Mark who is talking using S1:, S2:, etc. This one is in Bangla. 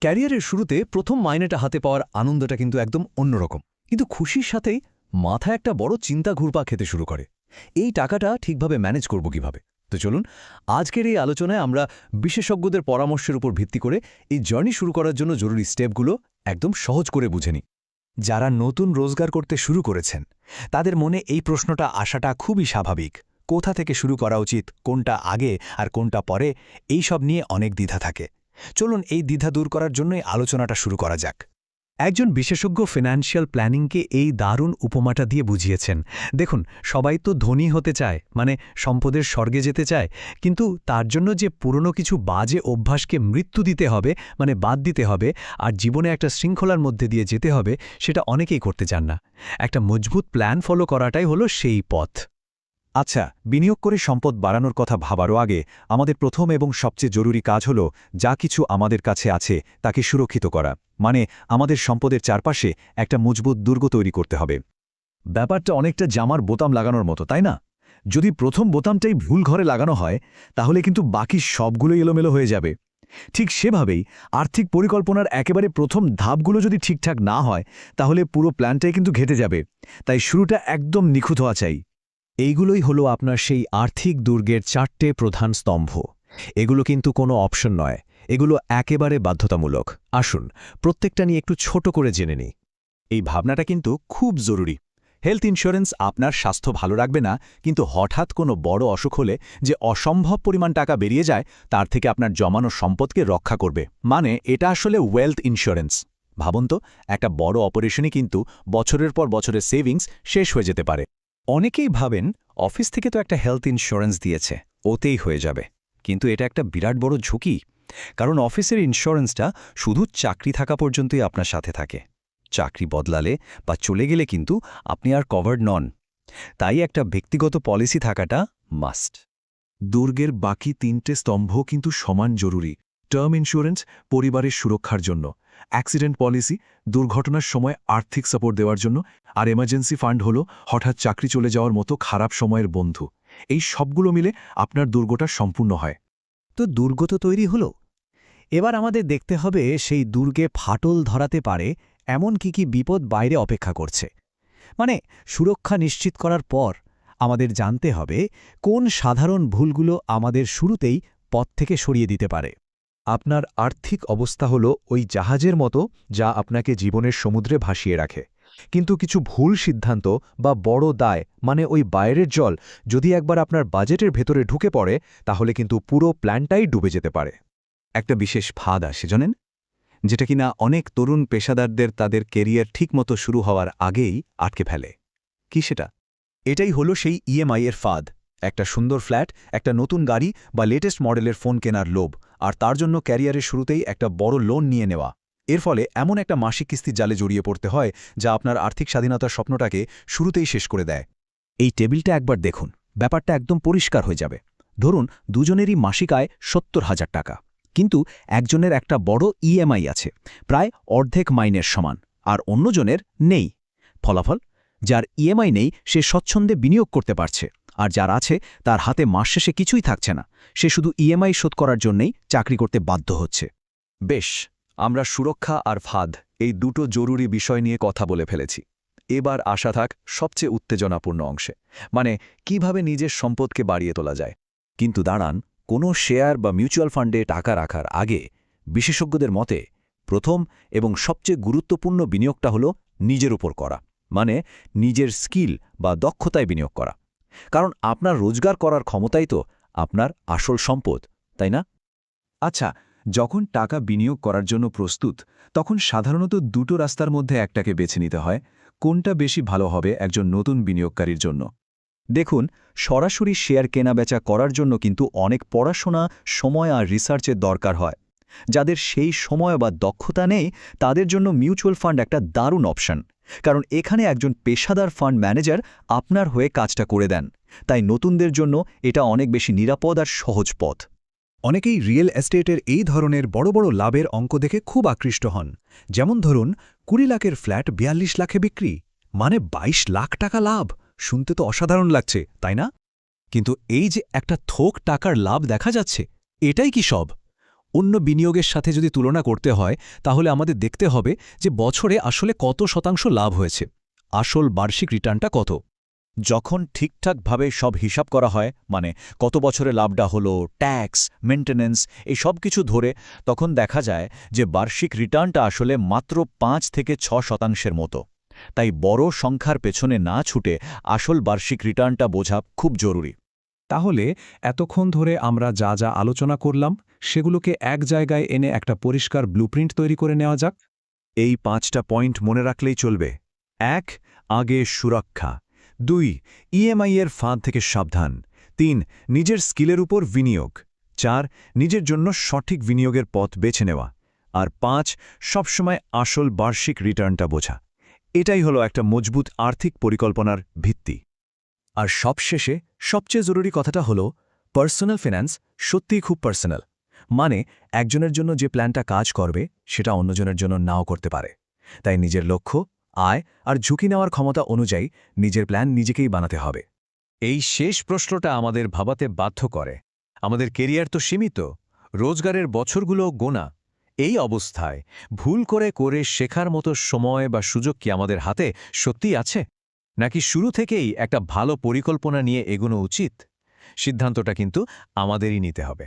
S1: ক্যারিয়ারের শুরুতে প্রথম মাইনেটা হাতে পাওয়ার আনন্দটা কিন্তু একদম অন্যরকম, কিন্তু খুশির সাথেই মাথায় একটা বড় চিন্তা ঘুরপা খেতে শুরু করে। এই টাকাটা ঠিকভাবে ম্যানেজ করব কিভাবে? তো চলুন আজকের এই আলোচনায় আমরা বিশেষজ্ঞদের পরামর্শের উপর ভিত্তি করে এই জার্নি শুরু করার জন্য জরুরি স্টেপগুলো একদম সহজ করে বুঝে নিই।
S2: যারা নতুন রোজগার করতে শুরু করেছেন তাদের মনে এই প্রশ্নটা আসাটা খুবই স্বাভাবিক। কোথা থেকে শুরু করা উচিত, কোনটা আগে আর কোনটা পরে, এই সব নিয়ে অনেক দ্বিধা থাকে। চলুন এই দ্বিধা দূর করার জন্যই আলোচনাটা শুরু করা যাক। একজন বিশেষজ্ঞ ফিনান্সিয়াল প্ল্যানিংকে এই দারুণ উপমাটা দিয়ে বুঝিয়েছেন। দেখুন, সবাই তো ধনী হতে চায়, মানে সম্পদের স্বর্গে যেতে চায়, কিন্তু তার জন্য যে পুরনো কিছু বাজে অভ্যাসকে মৃত্যু দিতে হবে, মানে বাদ দিতে হবে, আর জীবনে একটা শৃঙ্খলার মধ্যে দিয়ে যেতে হবে, সেটা অনেকেই করতে চান না। একটা মজবুত প্ল্যান ফলো করাটাই হলো সেই পথ। আচ্ছা, বিনিয়োগ করে সম্পদ বাড়ানোর কথা ভাবারও আগে আমাদের প্রথম এবং সবচেয়ে জরুরি কাজ হলো যা কিছু আমাদের কাছে আছে তাকে সুরক্ষিত করা, মানে আমাদের সম্পদের চারপাশে একটা মজবুত দুর্গ তৈরি করতে হবে।
S1: ব্যাপারটা অনেকটা জামার বোতাম লাগানোর মতো, তাই না? যদি প্রথম বোতামটাই ভুল ঘরে লাগানো হয় তাহলে কিন্তু বাকি সবগুলো এলোমেলো হয়ে যাবে। ঠিক সেভাবেই আর্থিক পরিকল্পনার একেবারে প্রথম ধাপগুলো যদি ঠিকঠাক না হয় তাহলে পুরো প্ল্যানটাই কিন্তু ঘেটে যাবে। তাই শুরুটা একদম নিখুঁত হওয়া চাই।
S2: এইগুলোই হলো আপনার সেই আর্থিক দুর্গের 4টে প্রধান স্তম্ভ। এগুলো কিন্তু কোনো অপশন নয়, এগুলো একেবারে বাধ্যতামূলক। আসুন প্রত্যেকটা নিয়ে একটু ছোট করে জেনে নিই। এই ভাবনাটা কিন্তু খুব জরুরি। হেলথ ইন্স্যুরেন্স আপনার স্বাস্থ্য ভালো রাখবে না, কিন্তু হঠাৎ কোনো বড় অসুখ হলে যে অসম্ভব পরিমাণ টাকা বেরিয়ে যায় তার থেকে আপনার জমানো সম্পদকে রক্ষা করবে। মানে এটা আসলে ওয়েলথ ইন্স্যুরেন্স। ভাবুন তো, একটা বড় অপারেশনই কিন্তু বছরের পর বছরের সেভিংস শেষ হয়ে যেতে পারে। অনেকেই ভাবেন অফিস থেকে তো একটা হেলথ ইন্স্যুরেন্স দিয়েছে, ওতেই হয়ে যাবে। কিন্তু এটা একটা বিরাট বড় ঝুঁকি, কারণ অফিসের ইন্স্যুরেন্সটা শুধু চাকরি থাকা পর্যন্তই আপনার সাথে থাকে। চাকরি বদলালে বা চলে গেলে কিন্তু আপনি আর কভার্ড নন। তাই একটা ব্যক্তিগত পলিসি থাকাটা মাস্ট।
S3: দুর্গের বাকি 3টে স্তম্ভ কিন্তু সমান জরুরি। টার্ম ইন্স্যুরেন্স পরিবারের সুরক্ষার জন্য, অ্যাক্সিডেন্ট পলিসি দুর্ঘটনার সময় আর্থিক সাপোর্ট দেওয়ার জন্য, আর এমার্জেন্সি ফান্ড হলো হঠাৎ চাকরি চলে যাওয়ার মতো খারাপ সময়ের বন্ধু। এই সবগুলো মিলে আপনার দুর্গটা সম্পূর্ণ হয়।
S2: তো দুর্গ তো তৈরি হলো, এবার আমাদের দেখতে হবে সেই দুর্গে ফাটল ধরাতে পারে এমন কি বিপদ বাইরে অপেক্ষা করছে। মানে সুরক্ষা নিশ্চিত করার পর আমাদের জানতে হবে কোন সাধারণ ভুলগুলো আমাদের শুরুতেই পথ থেকে সরিয়ে দিতে পারে।
S3: আপনার আর্থিক অবস্থা হলো ওই জাহাজের মতো যা আপনাকে জীবনের সমুদ্রে ভাসিয়ে রাখে, কিন্তু কিছু ভুল সিদ্ধান্ত বা বড় দায়, মানে ওই বাইরের জল, যদি একবার আপনার বাজেটের ভেতরে ঢুকে পড়ে তাহলে কিন্তু পুরো প্ল্যানটাই ডুবে যেতে পারে।
S1: একটা বিশেষ ফাঁদ আসে জানেন, যেটা কিনা অনেক তরুণ পেশাদারদের তাদের কেরিয়ার ঠিকমতো শুরু হওয়ার আগেই আটকে ফেলে। কি সেটা? এটাই হলো সেই ইএমআই এর ফাঁদ। একটা সুন্দর ফ্ল্যাট, একটা নতুন গাড়ি বা লেটেস্ট মডেলের ফোন কেনার লোভ, আর তার জন্য ক্যারিয়ারের শুরুতেই একটা বড় লোন নিয়ে নেওয়া। এর ফলে এমন একটা মাসিক কিস্তির জালে জড়িয়ে পড়তে হয় যা আপনার আর্থিক স্বাধীনতার স্বপ্নটাকে শুরুতেই শেষ করে দেয়।
S2: এই টেবিলটা একবার দেখুন, ব্যাপারটা একদম পরিষ্কার হয়ে যাবে। ধরুন দুজনেরই মাসিক আয় ৭০,০০০ টাকা, কিন্তু একজনের একটা বড় ইএমআই আছে প্রায় অর্ধেক মাইনের সমান, আর অন্যজনের নেই। ফলাফল, যার ইএমআই নেই সে স্বচ্ছন্দে বিনিয়োগ করতে পারছে, আর যার আছে তার হাতে মাস শেষে কিছুই থাকছে না। সে শুধু ইএমআই শোধ করার জন্যই চাকরি করতে বাধ্য হচ্ছে।
S1: বেশ, আমরা সুরক্ষা আর ফাঁদ এই দুটো জরুরি বিষয় নিয়ে কথা বলে ফেলেছি। এবার আসা থাক সবচেয়ে উত্তেজনাপূর্ণ অংশে, মানে কিভাবে নিজের সম্পদকে বাড়িয়ে তোলা যায়। কিন্তু দাঁড়ান, কোনো শেয়ার বা মিউচুয়াল ফান্ডে টাকা রাখার আগে বিশেষজ্ঞদের মতে প্রথম এবং সবচেয়ে গুরুত্বপূর্ণ বিনিয়োগটা হলো নিজের উপর করা, মানে নিজের স্কিল বা দক্ষতায় বিনিয়োগ করা। কারণ আপনার রোজগার করার ক্ষমতাই তো আপনার আসল সম্পদ, তাই না?
S3: আচ্ছা, যখন টাকা বিনিয়োগ করার জন্য প্রস্তুত তখন সাধারণত দুটো রাস্তার মধ্যে একটাকে বেছে নিতে হয়। কোনটা বেশি ভালো হবে একজন নতুন বিনিয়োগকারীর জন্য?
S1: দেখুন, সরাসরি শেয়ার কেনাবেচা করার জন্য কিন্তু অনেক পড়াশোনা, সময় আর রিসার্চের দরকার হয়। যাদের সেই সময় বা দক্ষতা নেই তাদের জন্য মিউচুয়াল ফান্ড একটা দারুণ অপশন, কারণ এখানে একজন পেশাদার ফান্ড ম্যানেজার আপনার হয়ে কাজটা করে দেন। তাই নতুনদের জন্য এটা অনেক বেশি নিরাপদ আর সহজ পথ।
S2: অনেকেই রিয়েল এস্টেটের এই ধরনের বড় বড় লাভের অঙ্ক দেখে খুব আকৃষ্ট হন। যেমন ধরুন ২০ লাখের ফ্ল্যাট ৪২ লাখে বিক্রি, মানে ২২ লাখ টাকা লাভ। শুনতে তো অসাধারণ লাগছে, তাই না? কিন্তু এই যে একটা থোক টাকার লাভ দেখা যাচ্ছে, এটাই কি সব? অন্য বিনিয়োগের সাথে যদি তুলনা করতে হয় তাহলে আমাদের দেখতে হবে যে বছরে আসলে কত শতাংশ লাভ হয়েছে, আসল বার্ষিক রিটার্নটা কত।
S1: যখন ঠিকঠাকভাবে সব হিসাব করা হয়, মানে কত বছরে লাভটা হলো, ট্যাক্স, মেইনটেনেন্স, এই সব কিছু ধরে, তখন দেখা যায় যে বার্ষিক রিটার্নটা আসলে মাত্র 5 থেকে 6% মতো। তাই বড় সংখ্যার পেছনে না ছুটে আসল বার্ষিক রিটার্নটা বোঝা খুব জরুরি।
S3: তাহলে এতক্ষণ ধরে আমরা যা যা আলোচনা করলাম সেগুলোকে এক জায়গায় এনে একটা পরিষ্কার ব্লুপ্রিন্ট তৈরি করে নেওয়া যাক।
S1: এই 5টা পয়েন্ট মনে রাখলেই চলবে। 1. আগে সুরক্ষা। 2. ইএমআই-এর ফাঁদ থেকে সাবধান। 3. নিজের স্কিলের উপর বিনিয়োগ। 4. নিজের জন্য সঠিক বিনিয়োগের পথ বেছে নেওয়া। আর 5. সবসময় আসল বার্ষিক রিটার্নটা বোঝা। এটাই হলো একটা মজবুত আর্থিক পরিকল্পনার ভিত্তি। আর সবশেষে সবচেয়ে জরুরি কথাটা হলো, পার্সোনাল ফিন্যান্স সত্যিই খুব পার্সোনাল। মানে একজনের জন্য যে প্ল্যানটা কাজ করবে সেটা অন্যজনের জন্য নাও করতে পারে। তাই নিজের লক্ষ্য, আয় আর ঝুঁকি নেওয়ার ক্ষমতা অনুযায়ী নিজের প্ল্যান নিজেকেই বানাতে হবে।
S2: এই শেষ প্রশ্নটা আমাদের ভাবাতে বাধ্য করে। আমাদের কেরিয়ার তো সীমিত, রোজগারের বছরগুলো গোনা। এই অবস্থায় ভুল করে শেখার মতো সময় বা সুযোগ কি আমাদের হাতে সত্যিই আছে, নাকি শুরু থেকেই একটা ভালো পরিকল্পনা নিয়ে এগোনো উচিত? সিদ্ধান্তটা কিন্তু আমাদেরই নিতে হবে।